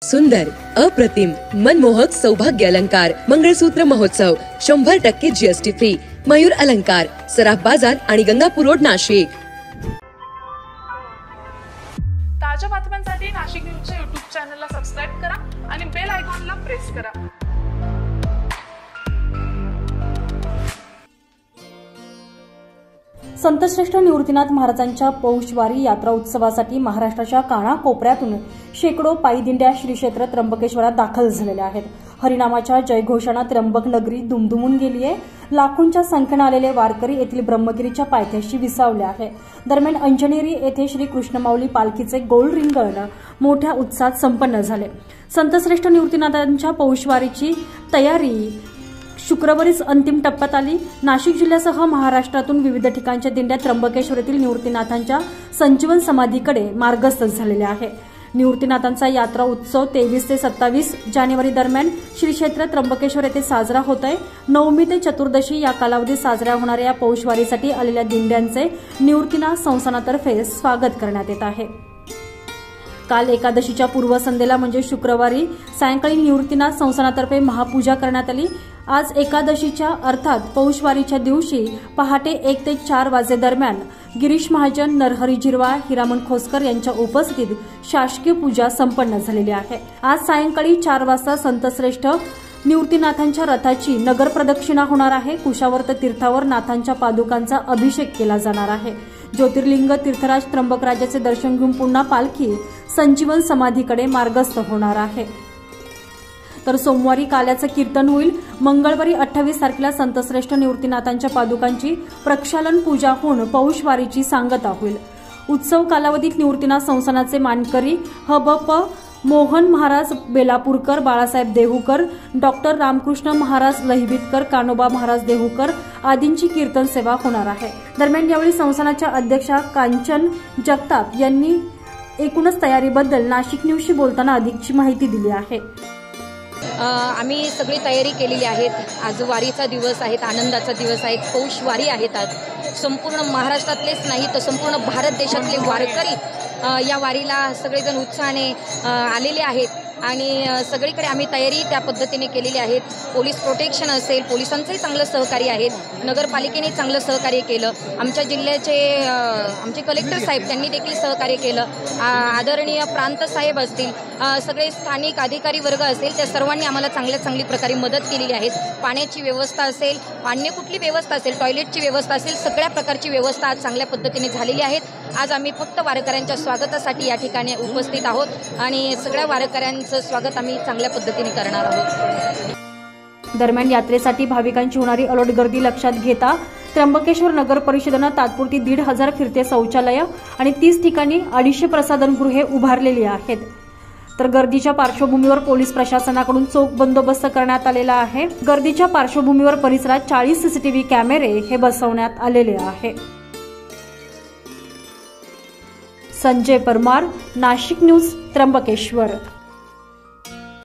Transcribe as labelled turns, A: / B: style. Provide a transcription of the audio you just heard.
A: सुंदर, अप्रतिम, मनमोहक सौभाग्य अलंकार मंगळसूत्र महोत्सव 100% जीएसटी फ्री. मयूर अलंकार, सराफ बाजार आणि गंगापूर रोड, नाशिक.
B: ताज्या बातम्यांसाठी नाशिक न्यूजच्या YouTube चॅनलला सबस्क्राइब करा आणि बेल आयकॉनला प्रेस करा.
C: संतश्रेष्ठ निवृत्तीनाथ महाराजांच्या पौषवारी यात्रा उत्सवासाठी महाराष्ट्राच्या कानाकोपऱ्यातून शेकडो पायी दिंड्या श्री क्षेत्र त्र्यंबकेश्वरात दाखल झालेल्या आहेत. हरिनामाच्या जयघोषानं त्र्यंबक नगरी दुमदुमून गेली आहे. लाखोंच्या संख्येने आलेले वारकरी येथील ब्रह्मगिरीच्या पायथ्याशी विसावले आहे. दरम्यान अंजनेरी येथे श्री कृष्णमाऊली पालखीचे गोल रिंगण मोठ्या उत्साहात संपन्न झाले. संतश्रेष्ठ निवृत्तीनाथांच्या पौषवारीची तयारी शुक्रवारीच अंतिम टप्प्यात आली. नाशिक जिल्ह्यासह महाराष्ट्रातून विविध ठिकाणच्या दिंड्या त्र्यंबकेश्वर येथील निवृत्तीनाथांच्या संजीवन समाधीकडे मार्गस्थ झालेल्या आहे. निवृत्तीनाथांचा यात्रा उत्सव 23 ते 27 जानेवारी दरम्यान श्री क्षेत्र त्र्यंबकेश्वर येथे साजरा होत आहे. नवमी ते चतुर्दशी या कालावधीत साजऱ्या होणाऱ्या या पौषवारीसाठी आलेल्या दिंड्यांचे निवृत्तीनाथ संस्थानातर्फे स्वागत करण्यात येत आहे. काल एकादशीच्या पूर्वसंध्येला म्हणजे शुक्रवारी सायंकाळी निवृत्तीनाथ संस्थानातर्फे महापूजा करण्यात आली. आज एकादशीच्या अर्थात पौषवारीच्या दिवशी पहाटे 1 ते 4 वाजे दरम्यान गिरीश महाजन, नरहरी झिरवाळ, हिरामण खोसकर यांच्या उपस्थितीत शासकीय पूजा संपन्न झालेली आहे. आज सायंकाळी 4 वाजता संतश्रेष्ठ निवृत्तीनाथांच्या रथाची नगर प्रदक्षिणा होणार आहे. कुशावर्त तीर्थावर नाथांच्या पादुकांचा अभिषेक केला जाणार आहे. ज्योतिर्लिंग तीर्थराज त्र्यंबकराजाचे दर्शन घेऊन पुन्हा पालखी संजीवन समाधीकडे मार्गस्थ होणार आहे. तर सोमवारी काल्याचं कीर्तन होईल. मंगळवारी 28 तारखेला संतश्रेष्ठ निवृत्तीनाथांच्या पादुकांची प्रक्षालन पूजा होऊन पौषवारीची सांगता होईल. उत्सव कालावधीत निवृत्तीनाथ संस्थानाचे मानकरी हबप मोहन महाराज बेलापूरकर, बाळासाहेब देहूकर, डॉक्टर रामकृष्ण महाराज लहिबितकर, कानोबा महाराज देहूकर आदींची कीर्तन सेवा होणार आहे. दरम्यान यावेळी संस्थानाच्या अध्यक्षा कांचन जगताप यांनी एकूणच तयारीबद्दल नाशिक न्यूजशी बोलताना अधिकची माहिती दिली आहे.
D: आम्ही सगळी तयारी केलेली आहे. आज वारीचा दिवस आहे, आनंदाचा दिवस आहे, पौषवारी आहेत. आज संपूर्ण महाराष्ट्रातलेच नाही तर संपूर्ण भारत देशातले वारकरी या वारीला सगळेजण उत्साहाने आलेले आहेत आणि सगळीकडे आम्ही तयारी त्या पद्धतीने केलेली आहे. पोलीस प्रोटेक्शन असेल, पोलिसांचंही चांगलं सहकार्य आहे, नगरपालिकेने चांगलं सहकार्य केलं, आमच्या जिल्ह्याचे आमचे कलेक्टर साहेब त्यांनी देखील सहकार्य केलं, आदरणीय प्रांत साहेब असतील, सगळे स्थानिक अधिकारी वर्ग असेल, त्या सर्वांनी आम्हाला चांगली प्रकारे मदत केलेली आहे. पाण्याची व्यवस्था असेल, अन्य कुठली व्यवस्था असेल, टॉयलेटची व्यवस्था असेल, सगळ्या प्रकारची व्यवस्था आज चांगल्या पद्धतीने झालेली आहे. आज आम्ही फक्त वारकऱ्यांच्या स्वागतासाठी या ठिकाणी उपस्थित आहोत आणि सगळ्या वारकऱ्यांचं स्वागत आम्ही चांगल्या पद्धतीने करणार आहोत.
C: दरम्यान यात्रेसाठी भाविकांची होणारी अलोट गर्दी लक्षात घेता त्र्यंबकेश्वर नगर परिषदेनं तात्पुरती 1,500 फिरते शौचालय आणि 30 ठिकाणी 250 प्रसाधनगृहे उभारलेली आहेत. तर गर्दीच्या पार्श्वभूमीवर पोलीस प्रशासनाकडून चोख बंदोबस्त करण्यात आलेला आहे. गर्दीच्या पार्श्वभूमीवर परिसरात 40 सीसीटीव्ही कॅमेरे हे बसवण्यात आलेले आहे. संजय परमार, नाशिक न्यूज, त्र्यंबकेश्वर.